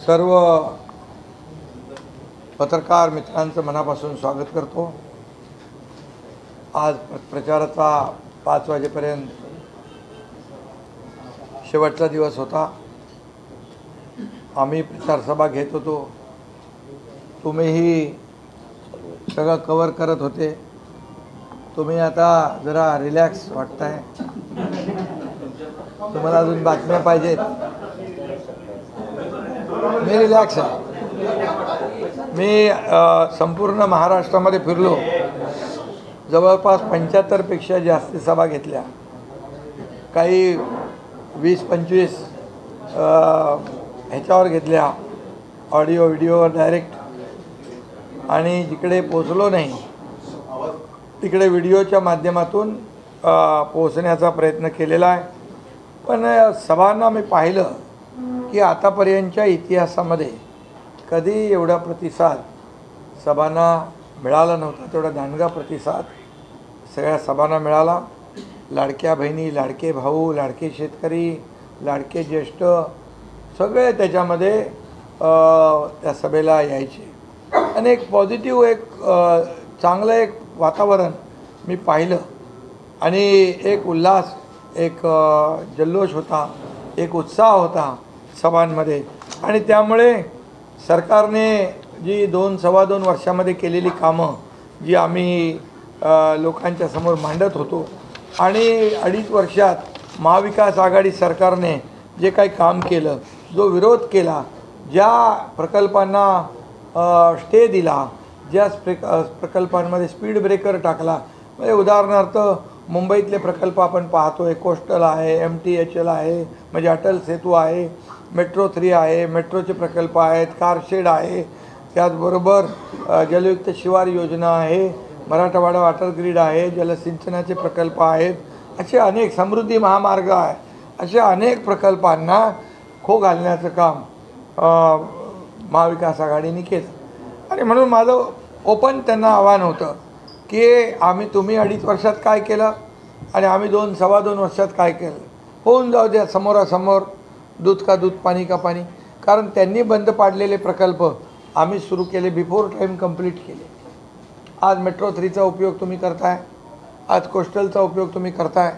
सर्व पत्रकार मित्रांचं मनापासून स्वागत करतो। आज प्रचाराचा 5 वाजेपर्यंत शेवटचा दिवस होता। आम्ही प्रचार सभा घेत होतो, तुम्हीही सगळं कव्हर करत होते। तुम्ही आता जरा रिलॅक्स वाटताय, तुम्हाला अजून बातम्या पाहिजेत। मी रिलॅक्स आहे। मी संपूर्ण महाराष्ट्रामध्ये फिरलो, जवळपास 75 पेक्षा जास्त सभा घेतल्या, काही 20-25 ह्याच्यावर घेतल्या, ऑडिओ व्हिडिओवर डायरेक्ट, आणि जिकडे पोचलो नाही तिकडे व्हिडिओच्या माध्यमातून पोहोचण्याचा प्रयत्न केलेला आहे। पण सभांना मी पाहिलं की आतापर्यंतच्या इतिहासामध्ये कधी एवढा प्रतिसाद सभांना मिळाला नव्हता। तेवढा दांडगा प्रतिसाद सगळ्या सभांना मिळाला। लाडक्या बहिणी, लाडके भाऊ, लाडके शेतकरी, लाडके ज्येष्ठ सगळे त्याच्यामध्ये त्या सभेला यायचे। आणि एक पॉझिटिव्ह, एक चांगलं एक वातावरण मी पाहिलं, आणि एक उल्हास, एक जल्लोष होता, एक उत्साह होता सभांमध्ये। आणि त्यामुळे सरकारने जी 2-2.25 वर्षामध्ये केलेली कामं जी आम्ही लोकांच्या समोर मांडत होतो, आणि 2.5 वर्षात महाविकास आघाडी सरकारने जे काही काम केलं, जो विरोध केला, ज्या प्रकल्पांना स्टे दिला, ज्या प्रकल्पांमध्ये स्पीड ब्रेकर टाकला, म्हणजे उदाहरणार्थ मुंबईतले प्रकल्प आपण पाहतोय, कोस्टल आहे, MTHL आहे, म्हणजे अटल सेतू आहे, मेट्रो 3 आहे, मेट्रोचे प्रकल्प आहेत, कारशेड आहे, त्याचबरोबर जलयुक्त शिवार योजना आहे, मराठवाडा वॉटर ग्रीड आहे, जलसिंचनाचे प्रकल्प आहेत, असे अनेक, समृद्धी महामार्ग आहे, अशा अनेक प्रकल्पांना खो घालण्याचं काम महाविकास आघाडीने केलं। आणि म्हणून माझं ओपन त्यांना आव्हान होतं की तुम्ही 2.5 वर्षात काय केलं आणि आम्ही 2-2.25 वर्षात काय केलं, होऊन जाऊ द्या समोरासमोर, दूध का दूध, पाणी का पाणी। कारण त्यांनी बंद पाडलेले प्रकल्प आम्ही सुरू केले, बिफोर टाईम कंप्लीट केले। आज मेट्रो 3चा उपयोग तुम्ही करताय, आज कोस्टलचा उपयोग तुम्ही करताय,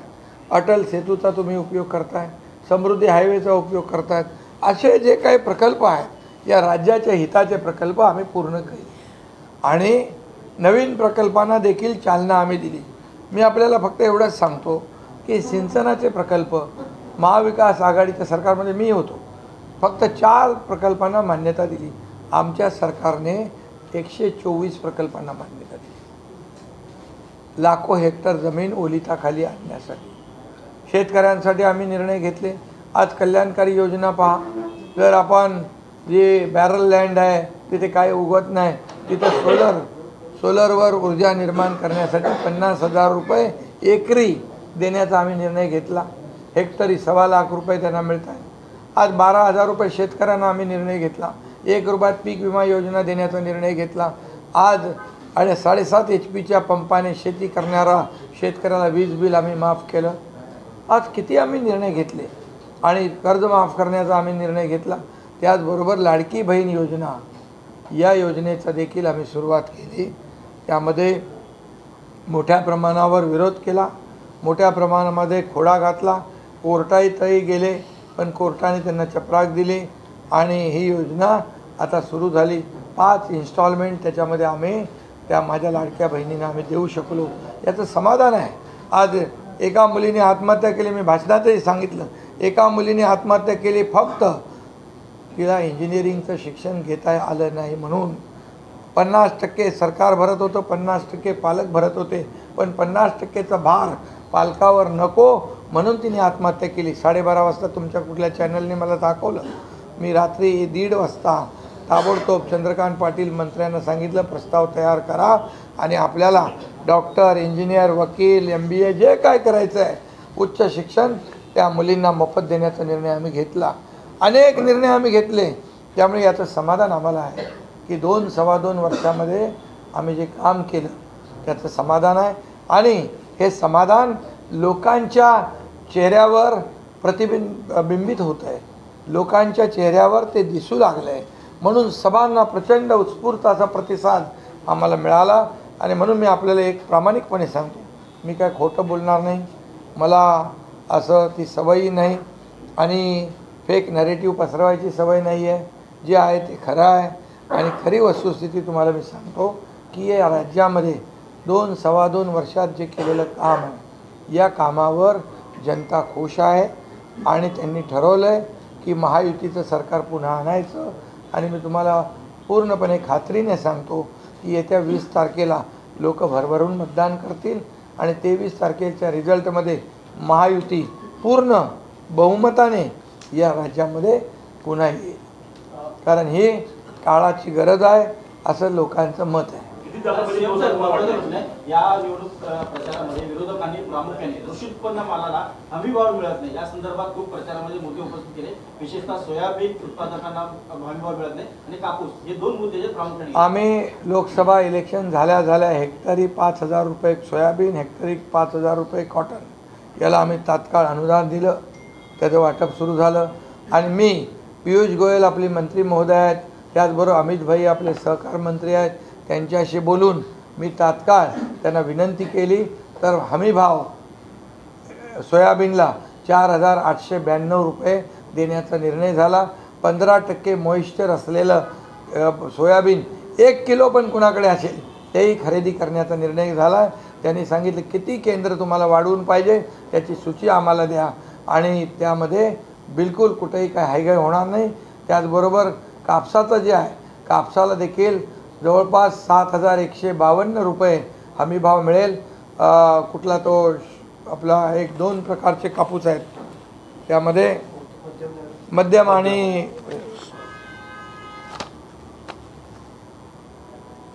अटल सेतूचा तुम्ही उपयोग करताय, समृद्धी हायवेचा उपयोग करतायत। असे जे काही प्रकल्प आहेत, या राज्याच्या हिताचे प्रकल्प आम्ही पूर्ण केले, आणि नवीन प्रकल्पांना देखील चालना आम्ही दिली। मी आपल्याला फक्त एवढंच सांगतो की सिंचनाचे प्रकल्प महाविकास आघाडीच्या सरकारमध्ये मी होतो, फक्त 4 प्रकल्पांना मान्यता दिली। आमच्या सरकारने 124 प्रकल्पांना मान्यता दिली, लाखो हेक्टर जमीन ओलिताखाली आणण्यासाठी। शेतकऱ्यांसाठी आम्ही निर्णय घेतले। आज कल्याणकारी योजना पहा, जर आपण जे बॅरल लँड आहे तिथे काय उगवत नाही, तिथे सोलरवर ऊर्जा निर्माण करण्यासाठी 50,000 रुपये एकरी देण्याचा आम्ही निर्णय घेतला। हेक्टरी 2.25 लाख रुपये त्यांना मिळत आहे। आज 12,000 रुपये शेतकऱ्यांना आम्ही निर्णय घेतला। 1 रुपयात पीक विमा योजना देण्याचा निर्णय घेतला। आज 7.5 HP पंपाने शेती करणारा शेतकऱ्याला वीज बिल आम्ही माफ केलं। आज किती आम्ही निर्णय घेतले, आणि कर्ज माफ करण्याचा आम्ही निर्णय घेतला। त्याचबरोबर लाडकी बहीण योजना, या योजनेचा देखील आम्ही सुरुवात केली। त्यामध्ये मोठ्या प्रमाणावर विरोध केला, मोठ्या प्रमाणामध्ये खोडा घातला, कोर्टातही गेले, पण कोर्टाने त्यांना चपराक दिली, आणि ही योजना आता सुरू झाली। 5 इन्स्टॉलमेंट त्याच्यामध्ये आम्ही त्या माझ्या लाडक्या बहिणींना आम्ही देऊ शकलो, याचं समाधान आहे। आज एका मुलीने आत्महत्या केली, मी भाषणातही सांगितलं, एका मुलीने आत्महत्या केली फक्त तिला इंजिनिअरिंगचं शिक्षण घेता आलं नाही म्हणून। 50% सरकार भरत होतं, 50% पालक भरत होते, पण 50%चा भार पालकावर नको म्हणून तिने आत्महत्या केली। 12:30 वाजता तुमच्या कुठल्या चॅनलने मला दाखवलं, मी रात्री 1:30 वाजता ताबडतोब चंद्रकांत पाटील मंत्र्यांना सांगितलं, प्रस्ताव तयार करा, आणि आपल्याला डॉक्टर, इंजिनियर, वकील, MBA जे काय करायचं आहे, उच्च शिक्षण त्या मुलींना मोफत देण्याचा निर्णय आम्ही घेतला। अनेक निर्णय आम्ही घेतले, त्यामुळे याचं समाधान आम्हाला आहे की 2-2.25 वर्षामध्ये आम्ही जे काम केलं त्याचं समाधान आहे, आणि हे समाधान लोकांच्या चेहऱ्यावर प्रतिबिंबित होत आहे। लोकांच्या चेहऱ्यावर ते दिसू लागलं आहे. म्हणून सभांना प्रचंड उत्स्फूर्त असा प्रतिसाद आम्हाला मिळाला. आणि म्हणून मी आपल्याला एक प्रामाणिकपणे सांगतो, मी काय खोटं बोलणार नाही. मला असं ती सवयी नाही आणि फेक नॅरेटिव्ह पसरवायची सवय नाही आहे. जे आहे ते खरं आहे. आणि खरी वस्तुस्थिती तुम्हाला मी सांगतो की या राज्यामध्ये 2-2.25 वर्षात जे केलेलं काम आहे, या कामावर जनता खुश आहे. आणि त्यांनी ठरवलं आहे की महायुतीचं सरकार पुन्हा आणायचं. आणि मी तुम्हाला पूर्णपणे खात्रीने सांगतो की येत्या 20 तारखेला लोक भरभरून मतदान करतील आणि 23 तारखेच्या रिझल्टमध्ये महायुती पूर्ण बहुमताने या राज्यामध्ये पुन्हा येईल. कारण ही काळाची गरज आहे असं लोकांचं मत आहे. या निवडणूक प्रचारामध्ये विरोधकांनी प्रामुख्याने कृषी उत्पन्न मालाला हमीभाव मिळत नाही या संदर्भात खूप प्रचारामध्ये मुद्दे उपस्थित केले. विशेषतः सोयाबीन उत्पादकांना हमीभाव मिळत नाही आणि कापूस, हे 2 मुद्दे जे प्रामुख्याने आम्ही लोकसभा इलेक्शन झाल्या हेक्टरी 5,000 रुपये सोयाबीन, हेक्टरी 5,000 रुपये कॉटन, याला आम्ही तात्काळ अनुदान दिलं. त्याचं वाटप सुरू झालं. आणि मी पियुष गोयल आपले मंत्री महोदय आहेत, त्याचबरोबर अमित भाई आपले सहकार मंत्री आहेत, त्यांच्याशी बोलून मी तात्काळ त्यांना विनंती केली. तर हमीभाव सोयाबीनला 4,892 रुपये देण्याचा निर्णय झाला. 15% मॉइश्चर असलेलं सोयाबीन 1 किलो पण कुणाकडे असेल तेही खरेदी करण्याचा निर्णय झाला. त्यांनी सांगितलं किती केंद्र तुम्हाला वाढवून पाहिजे त्याची सूची आम्हाला द्या आणि त्यामध्ये बिलकुल कुठेही काय हायगाय होणार नाही. त्याचबरोबर कापसाचं जे आहे, कापसाला देखील जवळपास 7,152 रुपये हमीभाव मिळेल. कुठला तो आपला 1-2 प्रकारचे कापूस आहेत, त्यामध्ये मध्यम आणि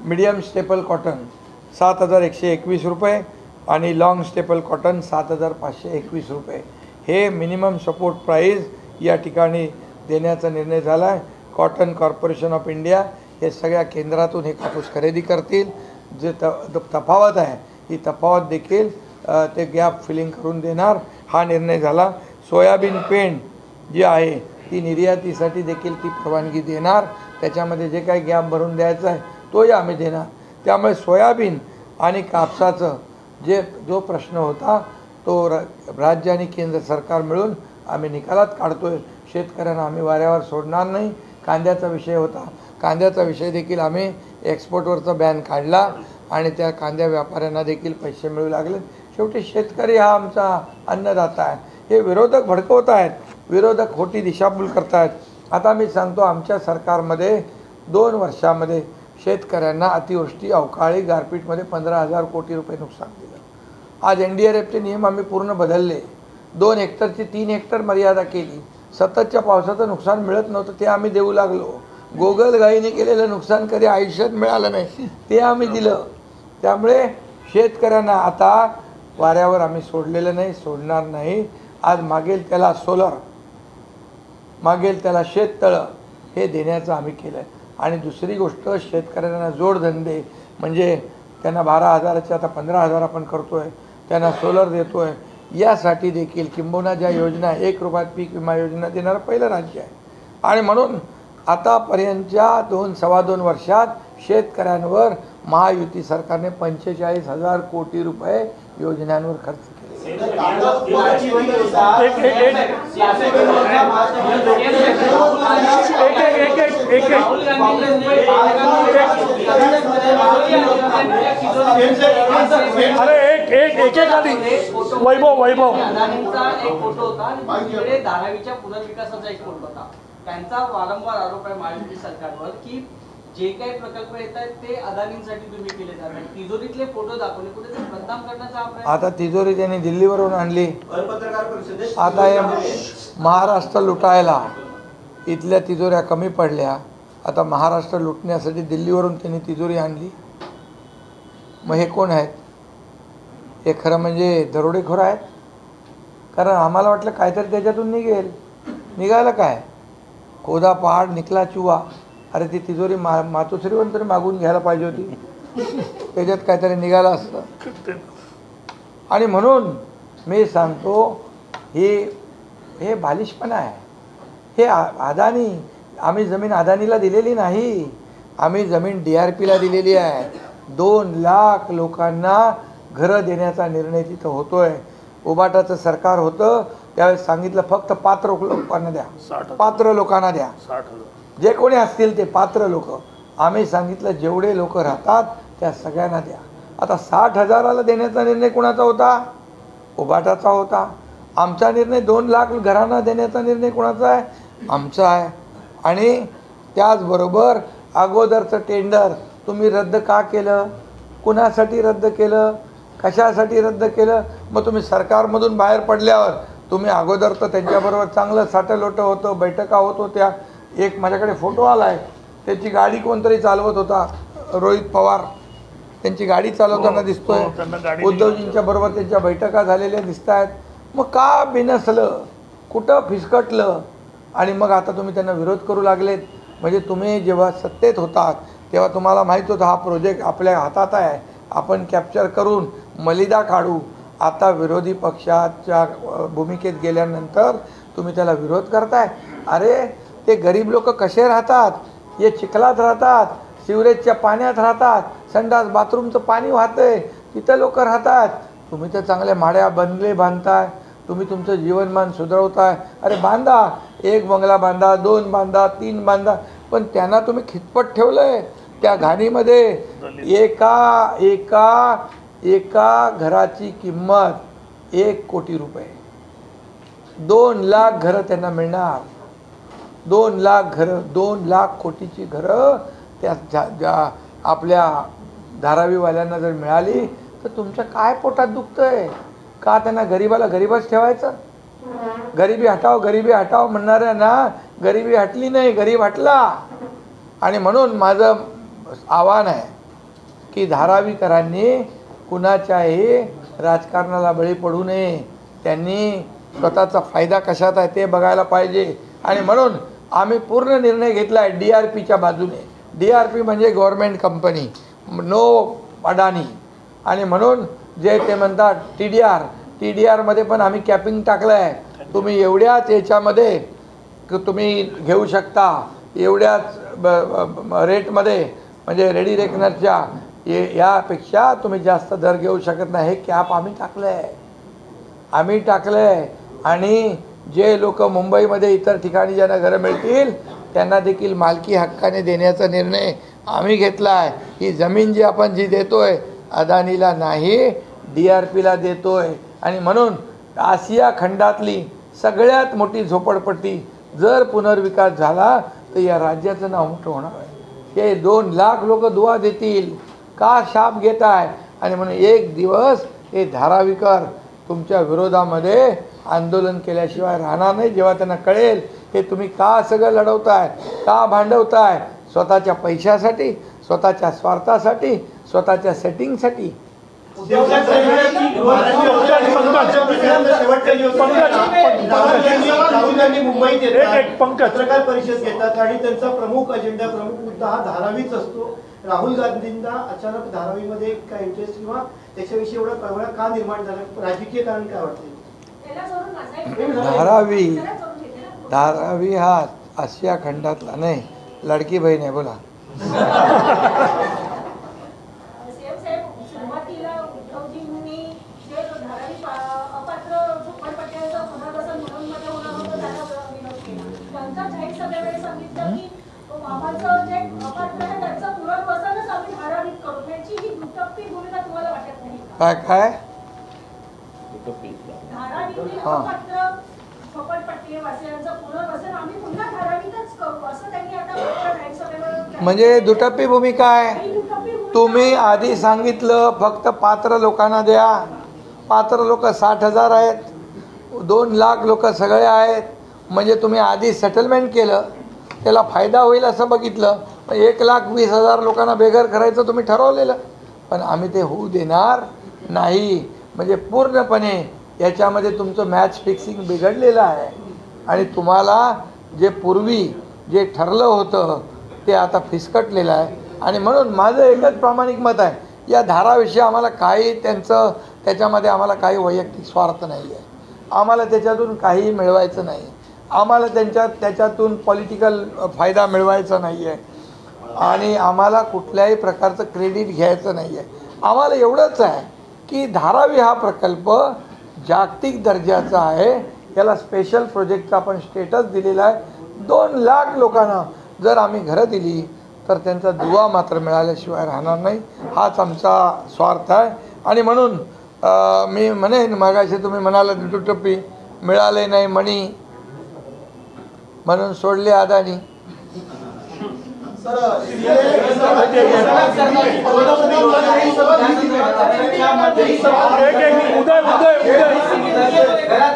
मीडियम स्टेपल कॉटन 7,121 रुपये आणि लॉंग स्टेपल कॉटन 7,521 रुपये हे मिनिमम सपोर्ट प्राईस या ठिकाणी देण्याचा निर्णय झाला आहे. कॉटन कॉर्पोरेशन ऑफ इंडिया हे सगळ्या केंद्रातून हे कापूस खरेदी करतील. जे तफावत आहे ही तफावत देखील ते गॅप फिलिंग करून देणार हा निर्णय झाला. सोयाबीन पेंड जी आहे ती निर्यातीसाठी देखील ती परवानगी देणार. त्याच्यामध्ये जे काही गॅप भरून द्यायचा आहे तोही आम्ही देणार. त्यामुळे सोयाबीन आणि कापसाचं जो प्रश्न होता तो राज्य आणि केंद्र सरकार मिळून आम्ही निकालात काढतो आहे. शेतकऱ्यांना आम्ही वाऱ्यावर सोडणार नाही. कांद्याचा विषय होता, कांद्याचा विषय देखील आम्ही एक्सपोर्टवरचा बॅन काढला आणि त्या कांद्या व्यापाऱ्यांना देखील पैसे मिळू लागले. शेवटी शेतकरी हा आमचा अन्नदाता आहे. हे विरोधक भडकवत आहेत, विरोधक खोटी दिशाभूल करत आहेत. आता मी सांगतो, आमच्या सरकारमध्ये 2 वर्षामध्ये शेतकऱ्यांना अतिवृष्टी, अवकाळी, गारपीटमध्ये 15,000 कोटी रुपये नुकसान दिलं. आज NDRFचे नियम आम्ही पूर्ण बदलले. 2 हेक्टरची 3 हेक्टर मर्यादा केली. सततच्या पावसाचं नुकसान मिळत नव्हतं ते आम्ही देऊ लागलो. गोगलगाईने केलेलं नुकसान कधी आयुष्यात मिळालं नाही ते आम्ही दिलं. त्यामुळे शेतकऱ्यांना आता वाऱ्यावर आम्ही सोडलेलं नाही, सोडणार नाही. आज मागेल त्याला सोलर, मागेल त्याला शेततळं हे देण्याचं आम्ही केलं आहे. आणि दुसरी गोष्ट, शेतकऱ्यांना जोडधंदे म्हणजे त्यांना 12,000चे आता 15,000 आपण करतो आहे, त्यांना सोलर देतो आहे. यासाठी देखील किंबहुना ज्या योजना 1 रुपयात पीक विमा योजना देणारं पहिलं राज्य आहे. आणि म्हणून आतापर्यंतच्या 2-2.25 वर्षात शेतकऱ्यांवर महायुती सरकारने 45,000 कोटी रुपये योजनांवर खर्च केले. वैभव एक फोटो होता आणि धारावीच्या पुनर्विकासाचा एक फोटो होता. त्यांचा वारंवार आरोप आहे महायुती सरकारवर की जे काही प्रकल्प येत आहेत ते अदानींसाठी तुम्ही केले जातात. तिजोरीतले फोटो दाखवले, कुठे बदनाम करण्याचा हा प्रयत्न. आता तिजोरी त्यांनी दिल्लीवरून आणली. आता हे महाराष्ट्र लुटायला इथल्या तिजोऱ्या कमी पडल्या. आता महाराष्ट्र लुटण्यासाठी दिल्लीवरून त्यांनी तिजोरी आणली. मग हे कोण आहेत? हे खरं म्हणजे दरोडेखोर आहेत. कारण आम्हाला वाटलं काहीतरी त्याच्यातून निघालं काय? कोदा पहाड निकला चुवा. अरे ती तिजोरी मातोश्रीवरून तरी मागून घ्यायला पाहिजे होती, त्याच्यात काहीतरी निघालं असतं. आणि म्हणून मी सांगतो हे बालिशपणा आहे. हे अदानी, आम्ही जमीन अदानीला दिलेली नाही, आम्ही जमीन DRPला दिलेली आहे. 2 लाख लोकांना घरं देण्याचा निर्णय तिथं होतोय. उबाटाचं सरकार होतं त्यावेळेस सांगितलं फक्त पात्र लोकांना द्या, पात्र लोकांना द्या, जे कोणी असतील ते पात्र लोक. आम्ही सांगितलं जेवढे लोक राहतात त्या सगळ्यांना द्या. आता 60,000ला देण्याचा निर्णय कुणाचा होता? उबाटाचा होता. आमचा निर्णय 2 लाख घरांना देण्याचा निर्णय कुणाचा आहे? आमचा आहे. आणि त्याचबरोबर अगोदरचं टेंडर तुम्ही रद्द का केलं? कुणासाठी रद्द केलं? कशासाठी रद्द केलं? मग तुम्ही सरकारमधून बाहेर पडल्यावर तुम्ही अगोदर तर त्यांच्याबरोबर चांगलं साठलोटं होतं, बैठका होत होत्या. एक माझ्याकडे फोटो आला आहे, त्याची गाडी कोणतरी चालवत होता, रोहित पवार त्यांची गाडी चालवताना दिसतोय. उद्धवजींच्या बरोबर त्यांच्या बैठका झालेल्या दिसत आहेत. मग का बिनसलं? कुठं फिसकटलं? आणि मग आता तुम्ही त्यांना विरोध करू लागलेत. म्हणजे तुम्ही जेव्हा सत्तेत होतात तेव्हा तुम्हाला माहीत होतं हा प्रोजेक्ट आपल्या हातात आहे, आपण कॅप्चर करून मलिदा काढू. आता विरोधी पक्षाच्या भूमिकेत गेल्यानंतर तुम्ही त्याला विरोध करताय. अरे ते गरीब लोक कसे राहतात? हे चिखलात राहतात, सिवरेजच्या पाण्यात राहतात, संडास बाथरूमचं पाणी वाहतंय, तिथं लोक राहतात. तुम्ही तर चांगल्या माड्या बंगले बांधताय, तुम्ही तुमचं जीवनमान सुधारवताय. अरे बांधा, 1 बंगला बांधा, 2 बांधा, 3 बांधा, पण त्यांना तुम्ही खितपत ठेवलं आहे त्या घाणीमध्ये. एका घराची किंमत 1 कोटी रुपये. 2 लाख घरं त्यांना मिळणार. 2 लाख घरं, 2 लाख कोटीची घरं त्या ज्या आपल्या धारावीवाल्यांना जर मिळाली तर तुमच्या काय पोटात दुखतंय? का त्यांना गरीबाला गरीबच ठेवायचं? गरिबी हटाव म्हणणाऱ्यांना गरिबी हटली नाही, गरीब हटला. आणि म्हणून माझं आव्हान आहे की धारावीकरांनी कुणाच्याही राजकारणाला बळी पडू नये. त्यांनी स्वतःचा फायदा कशात आहे ते बघायला पाहिजे. आणि म्हणून आम्ही पूर्ण निर्णय घेतला आहे DRPच्या बाजूने. DRP म्हणजे गव्हर्मेंट कंपनी, नो अडानी. आणि म्हणून जे ते म्हणतात TDRमध्ये पण आम्ही कॅपिंग टाकलं आहे. तुम्ही एवढ्याच याच्यामध्ये तुम्ही घेऊ शकता, एवढ्याच रेटमध्ये, म्हणजे रेडी रेकनरच्या यापेक्षा तुम्ही जास्त दर घेऊ शकत नाही. हे कॅप आम्ही टाकलं आहे. आणि जे लोक मुंबईमध्ये इतर ठिकाणी ज्यांना घरं मिळतील त्यांना देखील मालकी हक्काने देण्याचा निर्णय आम्ही घेतला आहे. ही जमीन जी देतोय अदानीला नाही, DRPला देतोय. आणि म्हणून आशिया खंडातली सगळ्यात मोठी झोपडपट्टी जर पुनर्विकास झाला तर या राज्याचं नाव मोठं होणार आहे. हे 2 लाख लोक दुआ देतील. का शाप घेत आहे? आणि म्हणून एक दिवस हे धारावीकर तुमच्या विरोधामध्ये आंदोलन केल्याशिवाय राहणार नाही. जेव्हा त्यांना कळेल हे तुम्ही का सगळं लढवताय, का भांडवताय, स्वतःच्या पैशासाठी, स्वतःच्या स्वार्थासाठी, स्वतःच्या सेटिंगसाठी. मुंबईत पत्रकार परिषद घेतात आणि त्यांचा प्रमुख मुद्दा हा धारावीच असतो. राहुल गांधींना अचानक धारावीमध्ये काय इंटरेस्ट किंवा त्याच्याविषयी एवढा कळवळा का निर्माण झाला? राजकीय कारण काय वाटते? धारावी हा आशिया खंडातला नाही, लडकी बहीण आहे. बोला. काय म्हणजे दुटप्पी भूमिका आहे. तुम्ही आधी सांगितलं फक्त पात्र लोकांना द्या. पात्र लोक 60,000 आहेत, 2 लाख लोक सगळे आहेत. म्हणजे तुम्ही आधी सेटलमेंट केलं, त्याला फायदा होईल असं बघितलं. 1,20,000 लोकांना बेघर करायचं तुम्ही ठरवलेलं, पण आम्ही ते होऊ देणार नाही. म्हणजे पूर्णपणे याच्यामध्ये तुमचं मॅच फिक्सिंग बिघडलेलं आहे. आणि तुम्हाला जे पूर्वी जे ठरलं होतं ते आता फिसकटलेलं आहे. आणि म्हणून माझं एकच प्रामाणिक मत आहे, या धाराविषयी आम्हाला काही त्याच्यामध्ये आम्हाला काही वैयक्तिक स्वार्थ नाही आहे. आम्हाला त्याच्यातून काही मिळवायचं नाही. आम्हाला त्याच्यातून पॉलिटिकल फायदा मिळवायचा नाही आहे आणि आम्हाला कुठल्याही प्रकारचं क्रेडिट घ्यायचं नाही आहे. आम्हाला एवढंच आहे की धारावी हा प्रकल्प जागतिक दर्जाचा आहे. याला स्पेशल प्रोजेक्टचा आपण स्टेटस दिलेला आहे. 2 लाख लोकांना जर आम्ही घरं दिली तर त्यांचा दुवा मात्र मिळाल्याशिवाय राहणार नाही. हाच आमचा स्वार्थ आहे. आणि म्हणून मी म्हणेन, मागाशी तुम्ही म्हणाला टप्पी मिळाले नाही मणी म्हणून सोडले अदानी.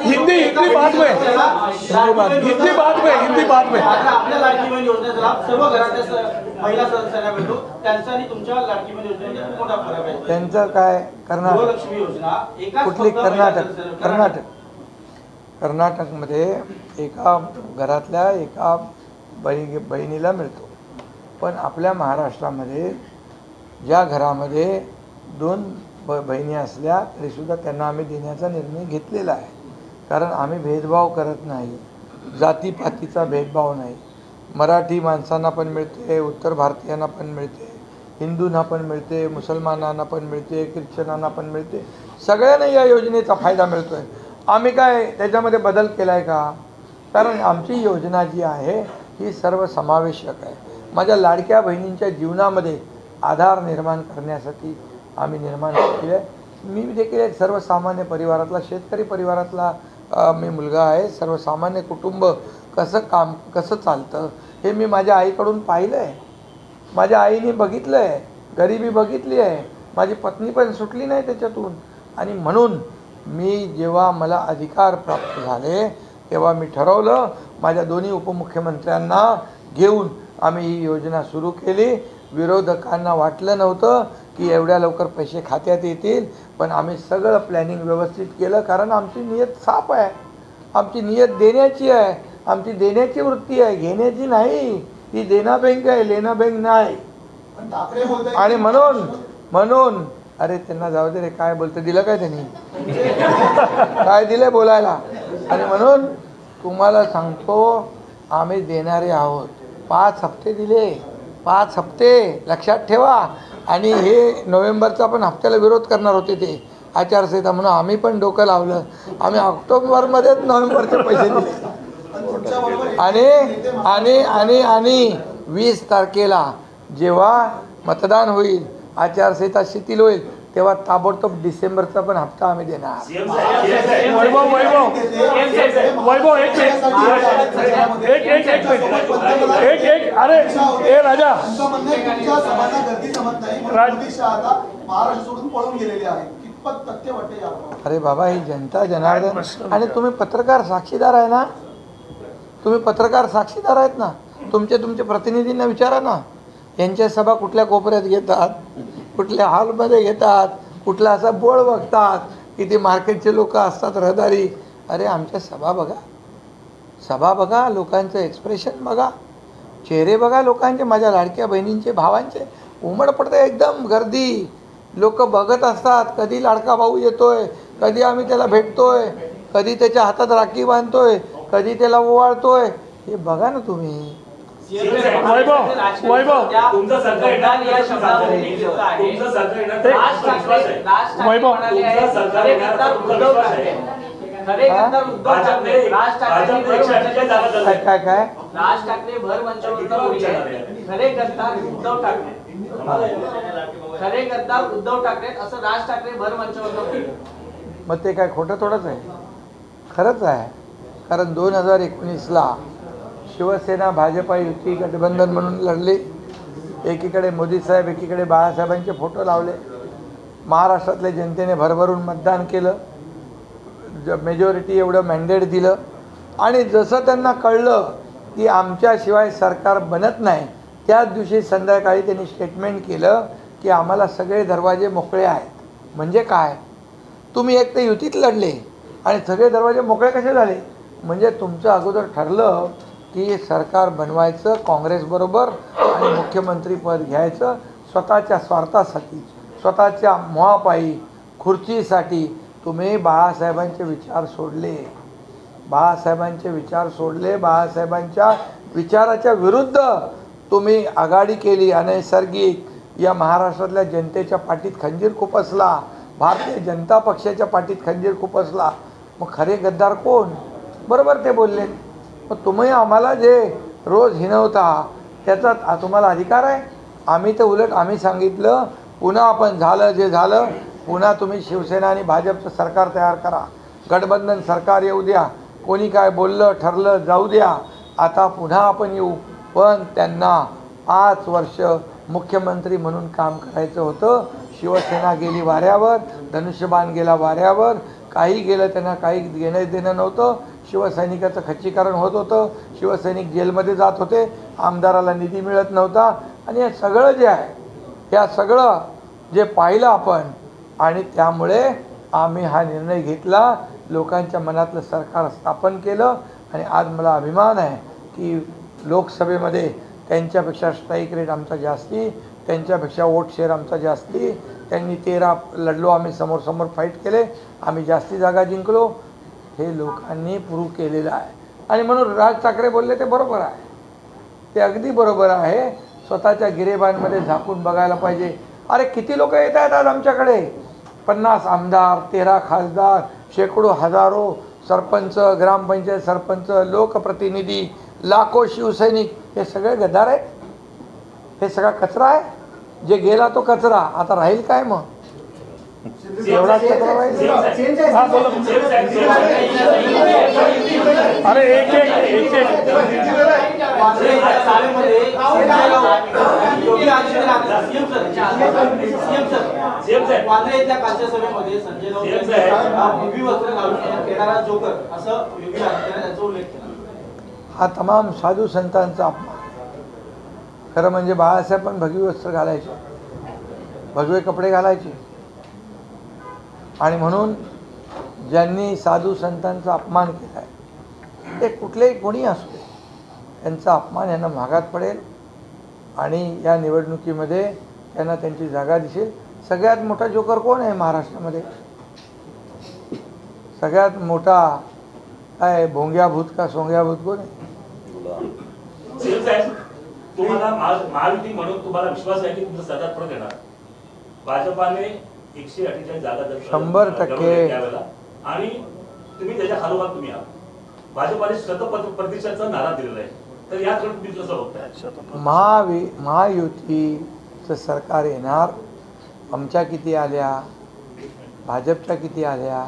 हिंदी बात में आपल्या लाडकी बहीण योजनेचा लाभ सर्व घरातल्या महिला सदस्यांना मिळतो. त्यांचा आणि तुमच्या लाडकी बहीण योजनेमध्ये खूप मोठा फरक आहे. त्यांचं काय कर्नाटक गृहलक्ष्मी योजना कुठली? कर्नाटकमध्ये एका घरातल्या एका बहिणीला मिळतो. पण आपल्या महाराष्ट्रामध्ये ज्या घरामध्ये 2 बहिणी असल्या तरीसुद्धा त्यांना आम्ही देण्याचा निर्णय घेतलेला आहे. कारण आम्ही भेदभाव करत नाही, जातीपातीचा भेदभाव नाही. मराठी माणसांना पण मिळते, उत्तर भारतीयांना पण मिळते, हिंदूंना पण मिळते, मुसलमानांना पण मिळते, ख्रिश्चनांना पण मिळते. सगळ्यांना या योजनेचा फायदा मिळतो आहे. आम्ही काय त्याच्यामध्ये बदल केला आहे का? कारण आमची योजना जी आहे ही सर्वसमावेशक आहे. माझ्या लाडक्या बहिणींच्या जीवनामध्ये आधार निर्माण करण्यासाठी आम्ही निर्माण केले आहे. मी देखील एक सर्वसामान्य परिवारातला, शेतकरी परिवारातला मी मुलगा आहे. सर्वसामान्य कुटुंब कसं चालतं हे मी माझ्या आईकडून पाहिलं आहे. माझ्या आईने बघितलं आहे, गरिबी बघितली आहे. माझी पत्नी पण सुटली नाही त्याच्यातून. आणि म्हणून मी जेव्हा मला अधिकार प्राप्त झाले तेव्हा मी ठरवलं, माझ्या दोन्ही उपमुख्यमंत्र्यांना घेऊन आम्ही ही योजना सुरू केली. विरोधकांना वाटलं नव्हतं की एवढ्या लवकर पैसे खात्यात येतील, पण आम्ही सगळं प्लॅनिंग व्यवस्थित केलं. कारण आमची नियत साफ आहे, आमची नियत देण्याची आहे, आमची देण्याची वृत्ती आहे, घेण्याची नाही. ही देना बँक आहे, लेना बँक नाही. आणि म्हणून अरे त्यांना जाऊ दे रे, काय बोलतं, दिलं काय त्यांनी? काय दिलं बोलायला? आणि म्हणून तुम्हाला सांगतो, आम्ही देणारे आहोत. 5 हप्ते दिले, 5 हप्ते लक्षात ठेवा. आणि हे नोव्हेंबरचा पण हप्त्याला विरोध करणार होते ते आचारसंहिता म्हणून. आम्ही पण डोकं लावलं. आम्ही ऑक्टोबरमध्येच नोव्हेंबरचे पैसे दिले. आणि 20 तारखेला जेव्हा मतदान होईल, आचारसंहिता शिथिल होईल, तेव्हा ताबडतोब डिसेंबरचा पण हप्ता आम्ही देणार. वैभव एक अरे ए राजा, अरे बाबा, ही जनता जनार्दन. आणि तुम्ही पत्रकार साक्षीदार आहे ना, तुम्ही पत्रकार साक्षीदार आहेत ना. तुमचे प्रतिनिधींना विचारा ना, यांच्या सभा कुठल्या कोपऱ्यात घेतात, कुठल्या हॉलमध्ये घेतात, कुठला असा बोर्ड बघतात की ते मार्केटचे लोक असतात, रहदारी. अरे आमच्या सभा बघा, लोकांचं एक्सप्रेशन बघा, चेहरे बघा लोकांचे, माझ्या लाडक्या बहिणींचे, भावांचे. उमड पडते एकदम गर्दी. लोक बघत असतात, कधी लाडका भाऊ येतोय, कधी आम्ही त्याला भेटतोय, कधी त्याच्या हातात राखी बांधतोय, कधी त्याला ओवाळतोय. हे बघा ना तुम्ही. वैभव तुमचं सरकार या शब्दामध्ये घेतलं आहे. राज ठाकरे भर मंचावर बोलले, खरे गद्दार उद्धव ठाकरे असं राज ठाकरे भर मंचावर बोलले. मग ते काय खोटं थोडंच आहे? खरंच आहे. कारण 2019ला शिवसेना भाजपा युती गठबंधन म्हणून लढले. एकीकडे मोदी साहेब, एकीकडे बाळासाहेबांचे फोटो लावले. महाराष्ट्रातल्या जनतेने भरभरून मतदान केलं, मेजॉरिटी एवढं मॅन्डेट दिलं. आणि जसं त्यांना कळलं की आमच्याशिवाय सरकार बनत नाही, त्याच दिवशी संध्याकाळी त्यांनी स्टेटमेंट केलं की आम्हाला सगळे दरवाजे मोकळे आहेत. म्हणजे काय? तुम्ही एक तर युतीत लढले आणि सगळे दरवाजे मोकळे कसे झाले? म्हणजे तुमचं अगोदर ठरलं की सरकार बनवायचं काँग्रेसबरोबर आणि मुख्यमंत्रीपद घ्यायचं स्वतःच्या स्वार्थासाठी, स्वतःच्या मोहापायी, खुर्चीसाठी तुम्ही बाळासाहेबांचे विचार सोडले. बाळासाहेबांचे विचार सोडले, बाळासाहेबांच्या विचाराच्या विरुद्ध तुम्ही आघाडी केली, अनैसर्गिक या महाराष्ट्रातल्या जनतेच्या पाठीत खंजीर खुपसला, भारतीय जनता पक्षाच्या पाठीत खंजीर खुपसला. मग खरे गद्दार कोण? बरोबर ते बोलले. मग तुम्ही आम्हाला जे रोज हिणवता त्याचा तुम्हाला अधिकार आहे. आम्ही तर उलट आम्ही सांगितलं पुन्हा आपण झालं जे झालं, पुन्हा तुम्ही शिवसेना आणि भाजपचं सरकार तयार करा, गठबंधन सरकार येऊ द्या, कोणी काय बोललं ठरलं जाऊ द्या, आता पुन्हा आपण येऊ. पण त्यांना 5 वर्ष मुख्यमंत्री म्हणून काम करायचं होतं. शिवसेना गेली वाऱ्यावर, धनुष्यबाण गेला वाऱ्यावर, काही गेलं त्यांना काही घेणं देणं नव्हतं. शिवसैनिकाचं खच्चीकरण होत होतं, शिवसैनिक जेलमध्ये जात होते, आमदाराला निधी मिळत नव्हता. आणि हे सगळं जे आहे, या सगळं जे पाहिलं आपण, आणि त्यामुळे आम्ही हा निर्णय घेतला, लोकांच्या मनातलं सरकार स्थापन केलं. आणि आज मला अभिमान आहे की लोकसभेमध्ये त्यांच्यापेक्षा स्ट्राईक रेट आमचा जास्ती, त्यांच्यापेक्षा वोट शेअर आमचा जास्ती. त्यांनी 13 लढलो, आम्ही समोर फाईट केले, आम्ही जास्ती जागा जिंकलो. हे लोकांनी प्रूव्ह केलेलं आहे. आणि म्हणून राज ठाकरे बोलले ते बरोबर आहे, ते अगदी बरोबर आहे. स्वतःच्या गिरेबांमध्ये झाकून बघायला पाहिजे. अरे किती लोक येत आहेत आज आमच्याकडे, 50 आमदार, 13 खासदार, शेकडो हजारो सरपंच, ग्रामपंचायत सरपंच, लोकप्रतिनिधी, लाखो शिवसैनिक, हे सगळे गद्दार आहेत. हे सगळा कचरा आहे. जे गेला तो कचरा, आता राहील काय मग? एवढाच कचरा राहील. हा बोला. अरे एक वांद्रे या शाळेमध्ये योगी आदित्यनाथ सीएम सर वांद्रे येथील कालच्या सभेमध्ये संजय राऊत भगवी वस्त्र घालून येणारा जोकर असं योगी आदित्यनाथ यांचा उल्लेख केला. हा तमाम साधू संतांचा अपमान. खरं म्हणजे बाळासाहेब पण भगवी वस्त्र घालायचे, भगवे कपडे घालायचे. आणि म्हणून ज्यांनी साधू संतांचा अपमान केला आहे, ते कुठलेही कोणी असो, त्यांचा अपमान यांना महागात पडेल. आणि या निवडणुकीमध्ये त्यांना त्यांची जागा दिसेल. सगळ्यात मोठा जोकर कोण आहे महाराष्ट्रामध्ये? सगळ्यात मोठा काय भोंग्या भूत का सोंग्या भूत कोण आहे? तुम्हाला महायुती म्हणून तुम्हाला विश्वास आहे की तुमचं सरकार परत येणार? भाजपाने 148 जागा 100% आणि तुम्ही त्याच्या खालोखाल तुम्ही आहात. भाजपाने 100% नारा दिलेला आहे. तर याकडे तुम्ही कसं बघताय? महायुतीचं सरकार येणार. आमच्या किती आल्या, भाजपच्या किती आल्या,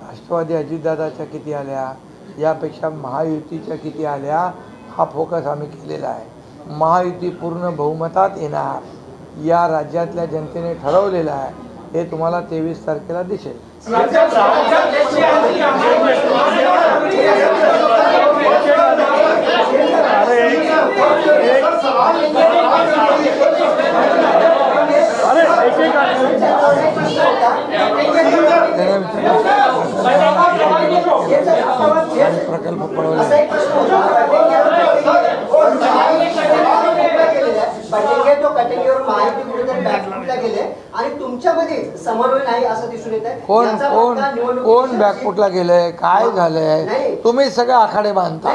राष्ट्रवादी अजितदादाच्या किती आल्या, यापेक्षा महायुतीच्या किती आल्या, हा फोकस आम्ही केलेला आहे. महायुती पूर्ण बहुमतात येणार, या राज्यातल्या जनतेने ठरवलेलं आहे. हे तुम्हाला 23 तारखेला दिसेल. प्रकल्प पडवले आणि तुमच्यामध्ये समन्वय नाही असं दिसून येत आहे. कोण बॅकफुटला गेलंय, काय झालंय? तुम्ही सगळे आखाडे बांधता.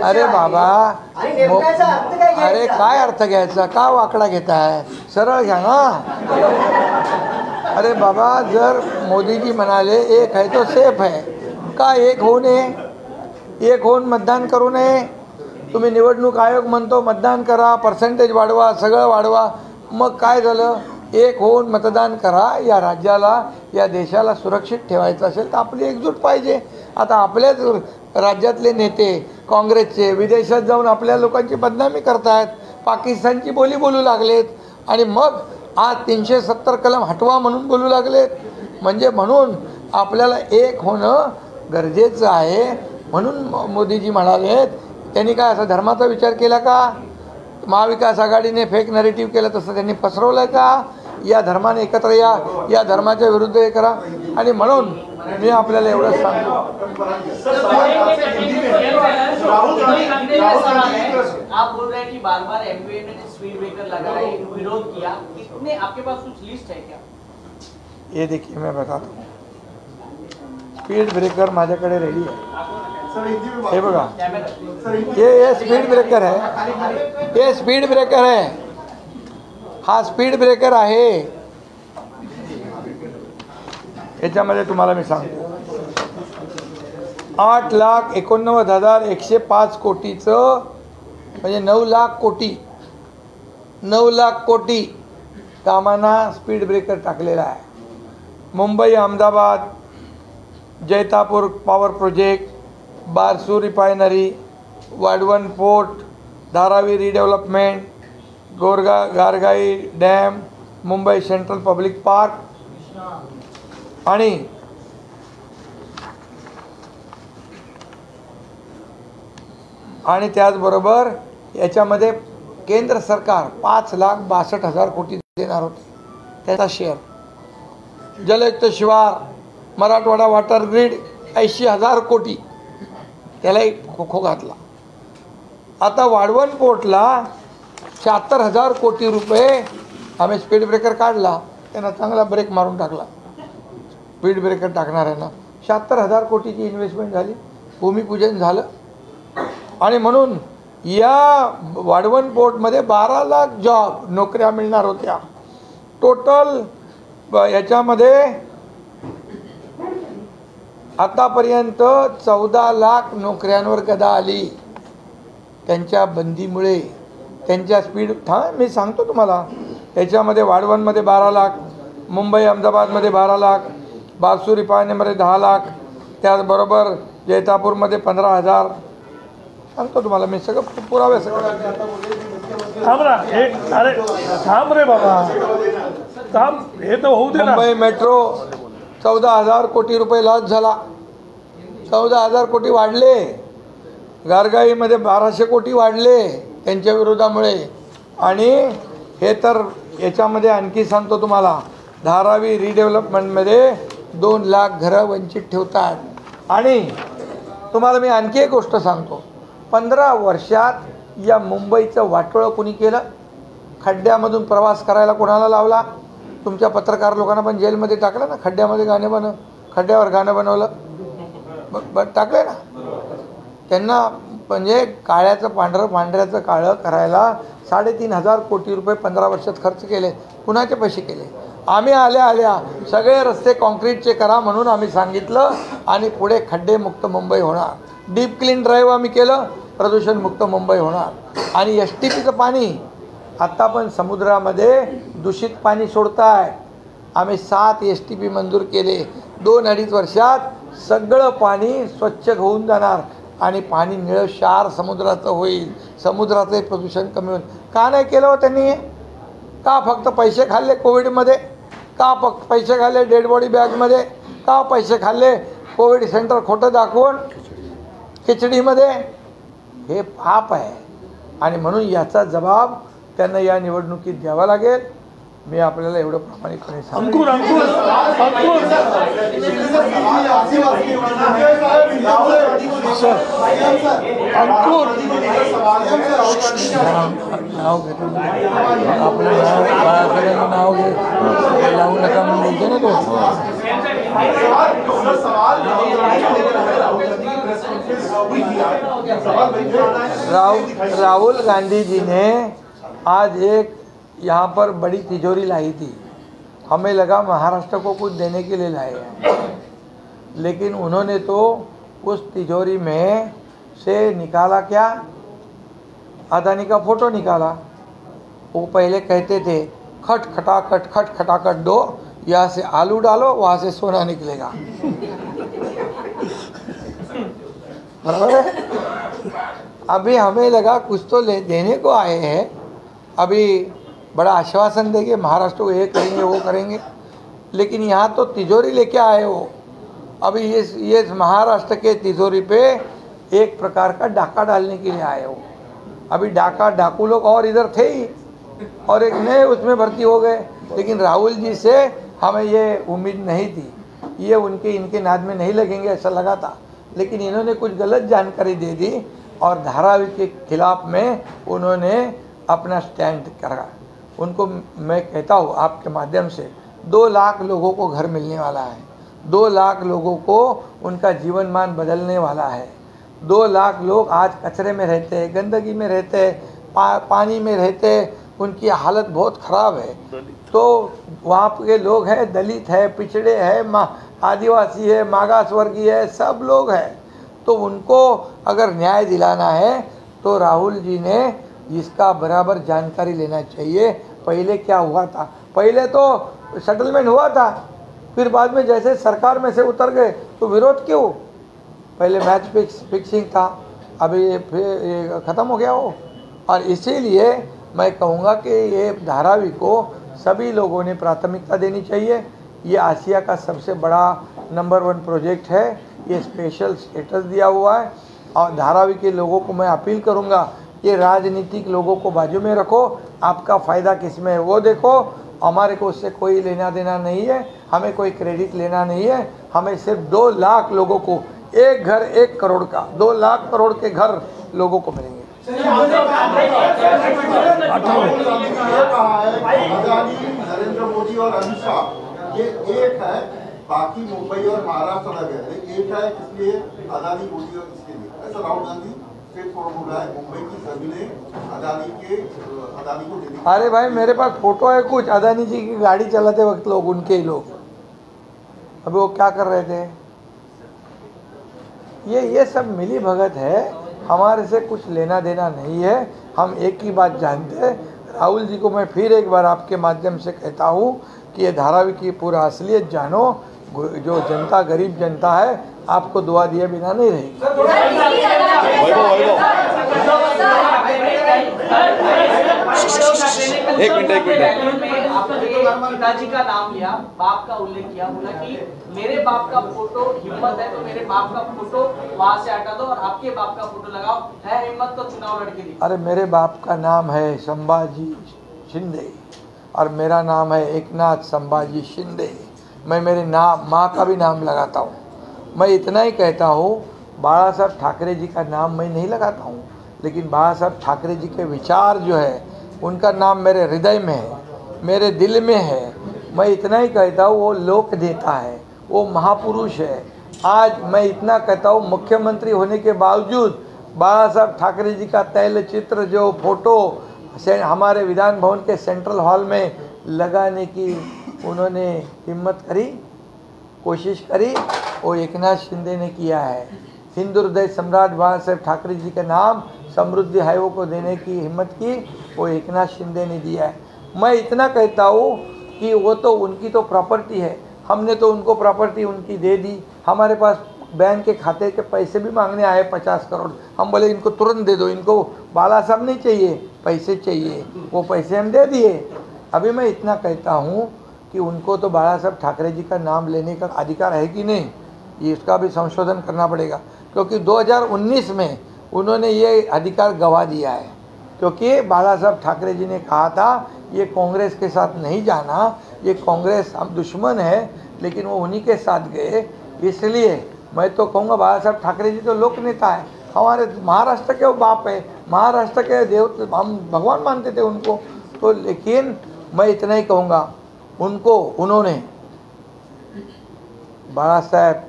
अरे बाबा, अरे काय अर्थ घ्यायचा, का वाकडा घेताय? सरळ घ्या ना. अरे बाबा, जर मोदीजी म्हणाले एक आहे तो सेफ आहे, का एक होऊ नये? एक होऊन मतदान करू नये? तुम्ही निवडणूक आयोग म्हणतो मतदान करा, पर्सेंटेज वाढवा, सगळं वाढवा. मग काय झालं? एक होऊन मतदान करा. या राज्याला, या देशाला सुरक्षित ठेवायचं असेल तर आपली एकजूट पाहिजे. आता आपल्याच राज्यातले नेते काँग्रेसचे विदेशात जाऊन आपल्या लोकांची बदनामी करतायत, पाकिस्तानची बोली बोलू लागलेत. आणि मग आज 370 कलम हटवा म्हणून बोलू लागलेत. म्हणून आपल्याला एक होणं गरजेचं आहे. म्हणून मोदीजी म्हणालेत, त्यांनी काय असा धर्माचा विचार केला का? महाविकास आघाडीने फेक नरेटिव्ह केलं तसं त्यांनी पसरवलं का? या धर्माने एकत्र या धर्माच्या विरुद्ध हे करा. आणि म्हणून मी आपल्याला एवढंच सांगतो, आप बोल रहे हैं कि बार-बार एमपीए ने स्पीड ब्रेकर लगाए, विरोध किया, कितने आपके पास कुछ लिस्ट है क्या? ये देखिए मैं बताता हूँ. स्पीड ब्रेकर माझ्याकडे रेडी आहे. हे बघा, ये स्पीड ब्रेकर आहे, हे स्पीड ब्रेकर आहे, हा स्पीड ब्रेकर आहे. याच्यामध्ये तुम्हाला मी सांगतो 8,89,105 कोटीचं म्हणजे 9 लाख कोटी कामांना स्पीड ब्रेकर टाकलेला आहे. Mumbai Ahmedabad Jaitapur power project, Barsu refinery, Vadhavan port, Dharavi redevelopment, Gargai dam, Mumbai central public park आणि त्याचबरोबर याच्यामध्ये केंद्र सरकार 5,62,000 कोटी देणार होते त्याचा शेअर. जलयुक्त शिवार, मराठवाडा वॉटर ग्रीड 80,000 कोटी त्याला एक खो घातला. आता वाढवण पोर्टला 76,000 कोटी रुपये आम्ही स्पीड ब्रेकर काढला, त्यांना चांगला ब्रेक मारून टाकला. स्पीड ब्रेकर टाकणाऱ्यांना 76,000 कोटीची इन्व्हेस्टमेंट झाली, भूमिपूजन झालं. आणि म्हणून या वाढवण पोर्टमध्ये 12 लाख जॉब नोकऱ्या मिळणार होत्या. टोटल याच्यामध्ये आतापर्यंत 14 लाख नोकऱ्यांवर गदा आली त्यांच्या बंदीमुळे, त्यांच्या स्पीड. मी सांगतो तुम्हाला, याच्यामध्ये वाढवणमध्ये 12 लाख, मुंबई अहमदाबादमध्ये 12 लाख, बारसू रिफायनरीमध्ये 10 लाख, त्याचबरोबर जैतापूरमध्ये 15,000. सांगतो तुम्हाला मी सगळं पुरावे सगळं. थांब ना, अरे थांब रे बाबा, थांब, हे तर होऊ दे ना. मुंबई मेट्रो 14,000 कोटी रुपये लॉस झाला, 14,000 कोटी वाढले. गारगाईमध्ये 1,200 कोटी वाढले त्यांच्या विरोधामुळे. आणि हे तर याच्यामध्ये आणखी सांगतो तुम्हाला, धारावी रिडेव्हलपमेंटमध्ये 2 लाख घरं वंचित ठेवतात. आणि तुम्हाला मी आणखी एक गोष्ट सांगतो, 15 वर्षात या मुंबईचं वाटोळं कुणी केलं? खड्ड्यामधून प्रवास करायला कोणाला लावला? तुमच्या पत्रकार लोकांना पण जेलमध्ये टाकलं ना, खड्ड्यावर गाणं बनवलं, टाकलं ना त्यांना. म्हणजे काळ्याचं पांढरं, पांढऱ्याचं काळं करायला 3,500 कोटी रुपये 15 वर्षात खर्च केले. कुणाचे पैसे केले? आम्ही आल्या सगळे रस्ते कॉन्क्रीटचे करा म्हणून आम्ही सांगितलं, आणि पुढे खड्डेमुक्त मुंबई होणार. डीप क्लीन ड्राईव्ह आम्ही केलं, प्रदूषणमुक्त मुंबई होणार. आणि STPचं पाणी आत्ता पण समुद्रामध्ये दूषित पाणी सोडताय. आम्ही 7 STP मंजूर केले. 2-2.5 वर्षात सगळं पाणी स्वच्छ होऊन जाणार आणि पाणी निळशार समुद्राचं होईल. समुद्राचे प्रदूषण कमी होईल. का नाही केलं हो त्यांनी? का फक्त पैसे खाल्ले कोविडमध्ये? का फक्त पैसे खाल्ले डेड बॉडी बॅगमध्ये? का पैसे खाल्ले कोविड सेंटर खोटं दाखवून खिचडीमध्ये? हे पाप आहे. आणि म्हणून याचा जबाब त्यांना या निवडणुकीत द्यावा लागेल. मी आपल्याला एवढं प्रामाणिकपणे सांगतो. अंकुर नाव घेतो, आपलं नाव घे, लावू नका म्हणून बोलतो ना तो. राहुल गांधी जी ने आज एक यहाँ पर बड़ी तिजोरी लाई थी. हमें लगा महाराष्ट्र को कुछ देने के लिए लाए हैं, लेकिन उन्होंने तो उस तिजोरी में से निकाला क्या? अदानी का फोटो निकाला. वो पहले कहते थे खट खटाखट दो, यहाँ से आलू डालो, वहाँ से सोना निकलेगा. बराबर है. अभी हमें लगा कुछ तो देने को आए हैं, अभी बड़ा आश्वासन देंगे महाराष्ट्र को, ये करेंगे वो करेंगे, लेकिन यहाँ तो तिजोरी लेके आए हो. अभी ये महाराष्ट्र के तिजोरी पे एक प्रकार का डाका डालने के लिए आए हो. अभी डाकू लोग और इधर थे ही, और एक नए उसमें भर्ती हो गए. लेकिन राहुल जी से हमें ये उम्मीद नहीं थी, ये इनके नाद में नहीं लगेंगे ऐसा लगा था. लेकिन इन्होंने कुछ गलत जानकारी दे दी और धारावी के खिलाफ में उन्होंने अपना स्टैंड करा. उनको मैं कहता हूँ आपके माध्यम से, 2 लाख लोगों को घर मिलने वाला है, 2 लाख लोगों को उनका जीवन मान बदलने वाला है. 2 लाख लोग आज कचरे में रहते हैं, गंदगी में रहते हैं, पानी में रहते हैं, उनकी हालत बहुत ख़राब है। तो वहाँ के लोग हैं, दलित है, पिछड़े हैं, आदिवासी है, मागास वर्गीय है, सब लोग हैं। तो उनको अगर न्याय दिलाना है तो राहुल जी ने इसका बराबर जानकारी लेना चाहिए। पहले क्या हुआ था? पहले तो सेटलमेंट हुआ था, फिर बाद में जैसे सरकार में से उतर गए तो विरोध क्यों? पहले मैच फिक्सिंग था, अभी ये फिर ख़त्म हो गया हो। और इसीलिए मैं कहूँगा कि ये धारावी को सभी लोगों ने प्राथमिकता देनी चाहिए। ये आसिया का सबसे बड़ा नंबर 1 प्रोजेक्ट है, ये स्पेशल स्टेटस दिया हुआ है। और धारावी के लोगों को मैं अपील करूँगा, ये राजनीतिक लोगों को बाजू में रखो, आपका फ़ायदा किस में है वो देखो। हमारे को उससे कोई लेना देना नहीं है, हमें कोई क्रेडिट लेना नहीं है। हमें सिर्फ 2 लाख लोगों को, एक घर 1 करोड़ का, 2 लाख करोड़ के घर लोगों को मिलेंगे। नरेंद्र मोदी और अमित शाह ये एक है, बाकी मुंबई और महाराष्ट्र अलग है, एक है, इसलिए अदानी मोदी और इसके लिए ऐसा राहुल गांधी स्ट्रेट फॉरवर्ड बोल रहा है। मुंबई की जमीनें अदानी को दे दी। अरे भाई मेरे पास फोटो है कुछ, अदानी जी की गाड़ी चलाते वक्त लोग, उनके ही लोग, अभी वो क्या कर रहे थे? ये सब मिली भगत है, हमारे से कुछ लेना देना नहीं है। हम एक ही बात जानते हैं। राहुल जी को मैं फिर एक बार आपके माध्यम से कहता हूँ कि ये धारावी की पूरा असलियत जानो। जो जनता गरीब जनता है, आपको दुआ दिए बिना नहीं रहेगी। एक मिनट पिताजी का नाम लिया, बाप का उल्लेख किया, बोला कि मेरे बाप का फोटो, हिम्मत है तो मेरे बाप का फोटो वहां से हटा दो और आपके बाप का फोटो लगाओ, है हिम्मत तो चुनाव लड़के दी। अरे मेरे बाप का नाम है संभाजी शिंदे और मेरा नाम है एकनाथ संभाजी शिंदे। मैं मेरे नाम, माँ का भी नाम लगाता हूँ। मैं इतना ही कहता हूँ, बाला साहब ठाकरे जी का नाम मैं नहीं लगाता हूँ, लेकिन बाला साहब ठाकरे जी के विचार जो है उनका नाम मेरे हृदय में है, मेरे दिल में है। मैं इतना ही कहता हूँ, वो लोक देता है, वो महापुरुष है। आज मैं इतना कहता हूँ, मुख्यमंत्री होने के बावजूद बाला साहब ठाकरे जी का तैल चित्र जो फोटो से हमारे विधान भवन के सेंट्रल हॉल में लगाने की उन्होंने हिम्मत करी, कोशिश करी, वो एकनाथ शिंदे ने किया है। हिंदू हृदय सम्राट बाला साहब ठाकरे जी के नाम समृद्धि आयोग को देने की हिम्मत की, वो एकनाथ शिंदे ने दिया है। मैं इतना कहता हूँ कि वो तो उनकी तो प्रॉपर्टी है, हमने तो उनको प्रॉपर्टी उनकी दे दी। हमारे पास बैंक के खाते के पैसे भी मांगने आए 50 करोड़, हम बोले इनको तुरंत दे दो, इनको बाला साहब नहीं चाहिए, पैसे चाहिए, वो पैसे हम दे दिए। अभी मैं इतना कहता हूँ कि उनको तो बाला साहब ठाकरे जी का नाम लेने का अधिकार है कि नहीं, ये इसका भी संशोधन करना पड़ेगा, क्योंकि 2019 में उन्होंने ये अधिकार गवा दिया है। क्योंकि बाला साहब ठाकरे जी ने कहा था ये कांग्रेस के साथ नहीं जाना, ये कांग्रेस हम दुश्मन है, लेकिन वो उन्हीं के साथ गए। इसलिए मैं तो कहूँगा बाला साहब ठाकरे जी तो लोक नेता है, हमारे महाराष्ट्र के वो बाप है, महाराष्ट्र के देव, हम भगवान मानते थे उनको। तो लेकिन मैं इतना ही कहूँगा, उनको उन्होंने बाला साहब,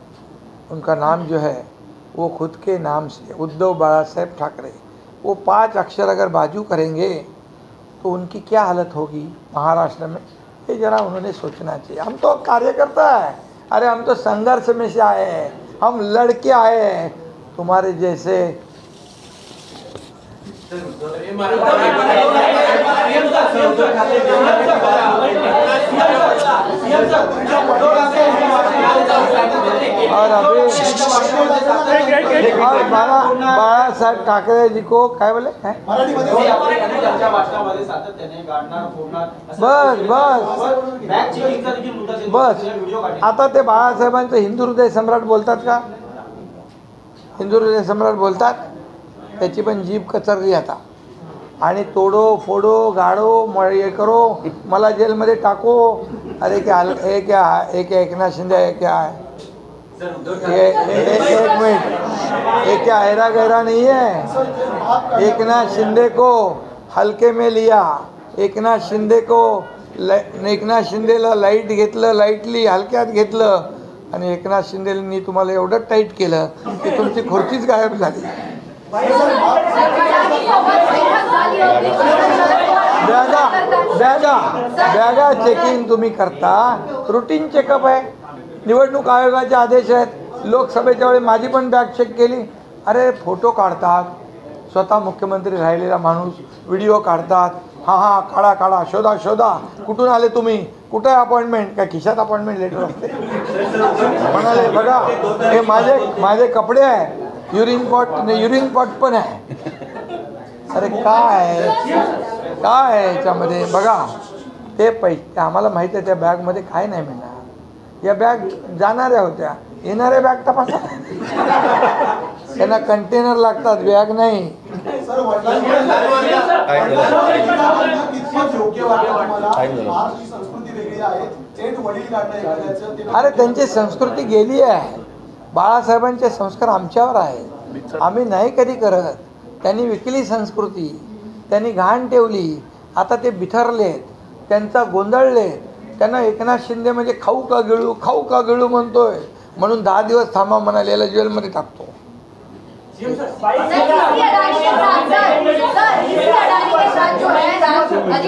उनका नाम जो है वो खुद के नाम से उद्धव बाला साहब ठाकरे, वो 5 अक्षर अगर बाजू करेंगे तो उनकी क्या हालत होगी महाराष्ट्र में, ये जरा उन्होंने सोचना चाहिए। हम तो कार्यकर्ता है, अरे हम तो संघर्ष में से आए हैं, हम लड़के आए हैं, तुम्हारे जैसे और अभी बाला साहेब ठाकरे जी को काय बोले बस आता ते बाळासाहेबांचं हिंदू हृदय सम्राट बोलतात का? हिंदू हृदय सम्राट बोलतात, त्याची पण जीभ कचरली आता। आणि तोडो फोडो गाडो हे करो, मला जेलमध्ये टाको, अरे क्या एकनाथ शिंदे है क्या है? एक मिनट, ये क्या हैरा गहरा नहीं है? एकनाथ शिंदे को हलके में लिया, एकनाथ शिंदेला लाईट घेतलं, लाईटली हलक्यात घेतलं, आणि एकनाथ शिंदेंनी तुम्हाला एवढं टाईट केलं की तुमची खुर्चीच गायब झाली. बॅगा चेकिंग तुम्ही करता, रुटीन चेकअप आहे. निवडणूक आयोगाचे आदेश आहेत. लोकसभेच्या वेळी माझी पण बॅग चेक केली. अरे फोटो काढतात, स्वतः मुख्यमंत्री राहिलेला माणूस व्हिडिओ काढतात. हां काढा काढा, शोधा शोधा, कुठून आले तुम्ही, कुठे अपॉइंटमेंट, काय खिशात अपॉइंटमेंट लेटर असते. म्हणाले बघा हे माझे कपडे आहे, युरिन पॉट पण आहे. अरे काय आहे याच्यामध्ये बघा. ते पैसे आम्हाला माहिती आहे त्या बॅगमध्ये काय नाही मिळणार. या बॅग जाणाऱ्या होत्या, येणाऱ्या बॅग तपासा. त्यांना कंटेनर लागतात, बॅग नाही. अरे त्यांची संस्कृती गेली आहे. बाळासाहेबांचे संस्कार आमच्यावर आहे, आम्ही नाही कधी करत. त्यांनी विकली संस्कृती, त्यांनी घाण ठेवली. आता ते बिथरलेत, त्यांचा गोंधळलेत. त्यांना एकनाथ शिंदे म्हणजे खाऊ का गिळू म्हणतोय, म्हणून 10 दिवस थांबा म्हणालेला जेलमध्ये टाकतो. अजित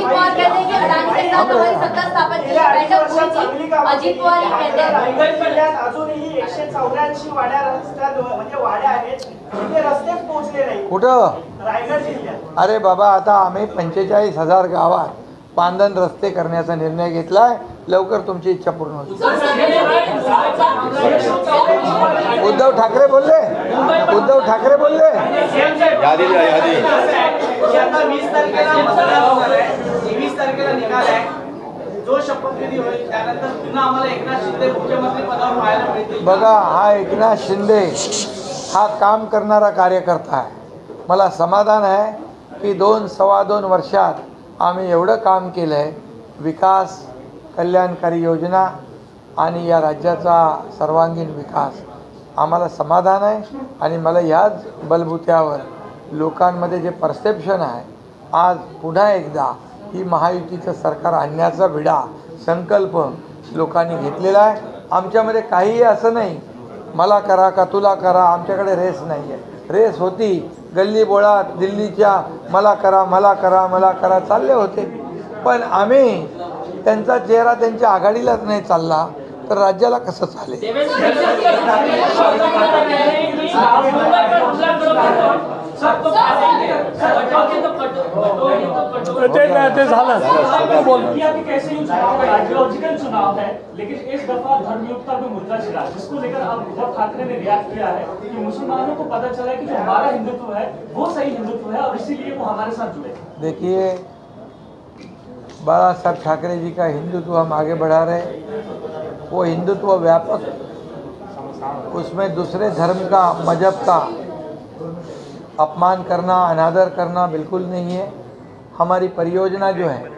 पवार कहते हैं कि अडानी के साथ हमारी सत्ता स्थापन की बैठक हुई थी. अजित पवार कहते हैं अजूनही 184 वाड्या रस्त्यात म्हणजे वाड्या आहेत, तिथे रस्तेच पोहोचले नाही. कुठं? रायगड जिल्ह्यात. अरे बाबा, आता आम्ही 45,000 गावात पांदन रस्ते करण्याचा निर्णय घेतलाय. लवकर तुमची इच्छा पूर्ण होईल. उद्धव ठाकरे बोलले यादी 20 तारखेला मतदान होणार आहे, 23 तारखेला निकाल आहे. जो शपथविधी होईल त्यानंतर पुन्हा आम्हाला एकनाथ शिंदे मुख्यमंत्री पदावर पाहायला मिळतील. बघा, हा एकनाथ शिंदे हा काम करणारा कार्यकर्ता आहे. मला समाधान आहे की 2-2.25 वर्षात आम्ही एवढं काम केलं आहे. विकास, कल्याणकारी योजना आणि या राज्याचा सर्वांगीण विकास, आम्हाला समाधान आहे. आणि मला ह्याच बलबुत्यावर लोकांमध्ये जे परसेप्शन आहे, आज पुन्हा एकदा ही महायुतीचं सरकार आणण्याचा विडा संकल्प लोकांनी घेतलेला आहे. आमच्यामध्ये काहीही असं नाही मला करा का तुला करा, आमच्याकडे रेस नाही आहे. रेस होती गल्ली बोळात दिल्लीच्या, मला करा चालले होते. पण आम्ही त्यांचा चेहरा त्यांच्या आघाडीलाच नाही चालला तर राज्याला कसं चालेल? ते झालं. चुनाव है, लेकिन इस दफा धर्मयुक्ता पे मुद्दा छिड़ा, जिसको लेकर अब उद्धव ठाकरे ने रिएक्ट किया है कि मुसलमानों को पता चला है कि जो हमारा हिंदुत्व है वो सही हिंदुत्व है और इसीलिए वो हमारे साथ जुड़े. देखिए, बाला साहब ठाकरे जी का हिंदुत्व हम आगे बढ़ा रहे हैं. वो हिंदुत्व व्यापक, उसमें दूसरे धर्म का, मजहब का अपमान करना, अनादर करना बिल्कुल नहीं है. हमारी परियोजना जो है,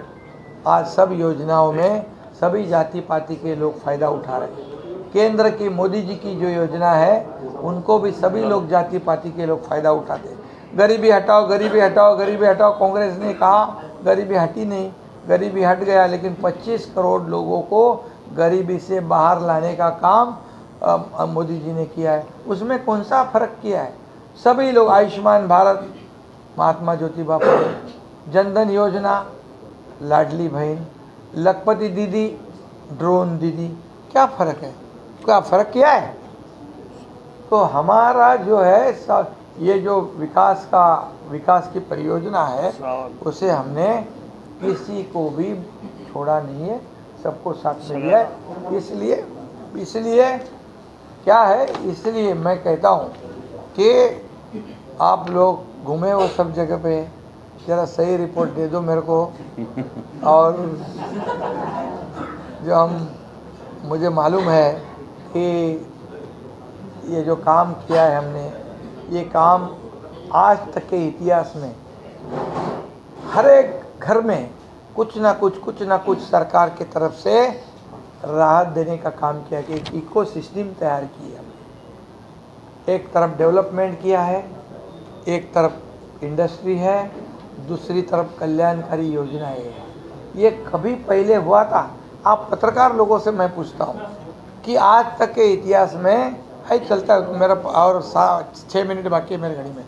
आज सब योजनाओं में सभी जाति पाति के लोग फ़ायदा उठा रहे हैं. केंद्र की मोदी जी की जो योजना है उनको भी सभी लोग जाति पाति के लोग फ़ायदा उठाते हैं. गरीबी हटाओ, गरीबी हटाओ, गरीबी हटाओ. कांग्रेस ने कहा गरीबी हटी नहीं, गरीबी हट गया, लेकिन 25 करोड़ लोगों को गरीबी से बाहर लाने का काम मोदी जी ने किया है. उसमें कौन सा फ़र्क किया है? सभी लोग, आयुष्मान भारत, महात्मा ज्योतिबा फुले, जनधन योजना, लाडली बहन, लखपति दीदी, ड्रोन दीदी, क्या फ़र्क है? क्या फ़र्क किया है? तो हमारा जो है ये जो विकास की परियोजना है, उसे हमने किसी को भी छोड़ा नहीं है, सबको साथ में लिया है. इसलिए क्या है, इसलिए मैं कहता हूँ कि आप लोग घूमे वो सब जगह पे, ज़रा सही रिपोर्ट दे दो मेरे को. और जो मुझे मालूम है कि ये जो काम किया है हमने, ये काम आज तक के इतिहास में हर एक घर में कुछ ना कुछ सरकार की तरफ से राहत देने का काम किया कि एक इकोसिस्टम तैयार की है. एक तरफ डेवलपमेंट किया है, एक तरफ इंडस्ट्री है, दूसरी तरफ कल्याणकारी योजनाएं है. ये कभी पहले हुआ था? आप पत्रकार लोगों से मैं पूछता हूँ, कि आज तक के इतिहास में चलता है मेरा, और 6 मिनट बाकी है मेरे घड़ी में,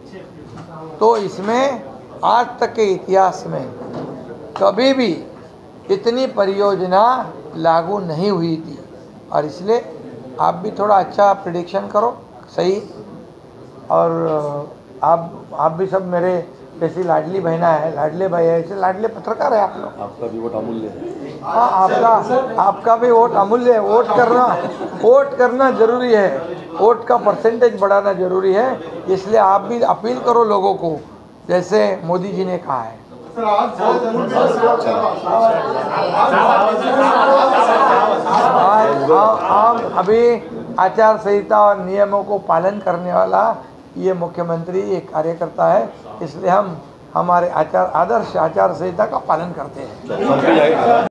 तो इसमें आज तक के इतिहास में कभी भी इतनी परियोजना लागू नहीं हुई थी। और इसलिए आप भी थोड़ा अच्छा प्रिडिक्शन करो सही, और आप भी सब मेरे जैसी लाडली बहना है, लाडले भाई है, ऐसे लाडले पत्रकार है आप लोग। आपका भी वोट अमूल्य है। हाँ, आपका भी वोट अमूल्य है। वोट करना जरूरी है, वोट का परसेंटेज बढ़ाना जरूरी है। इसलिए आप भी अपील करो लोगों को, जैसे मोदी जी ने कहा है। सर आज हम अभी आचार संहिता और नियमों को पालन करने वाला ये मुख्यमंत्री एक कार्यकर्ता है, इसलिए हम हमारे आदर्श आचार संहिता का पालन करते हैं।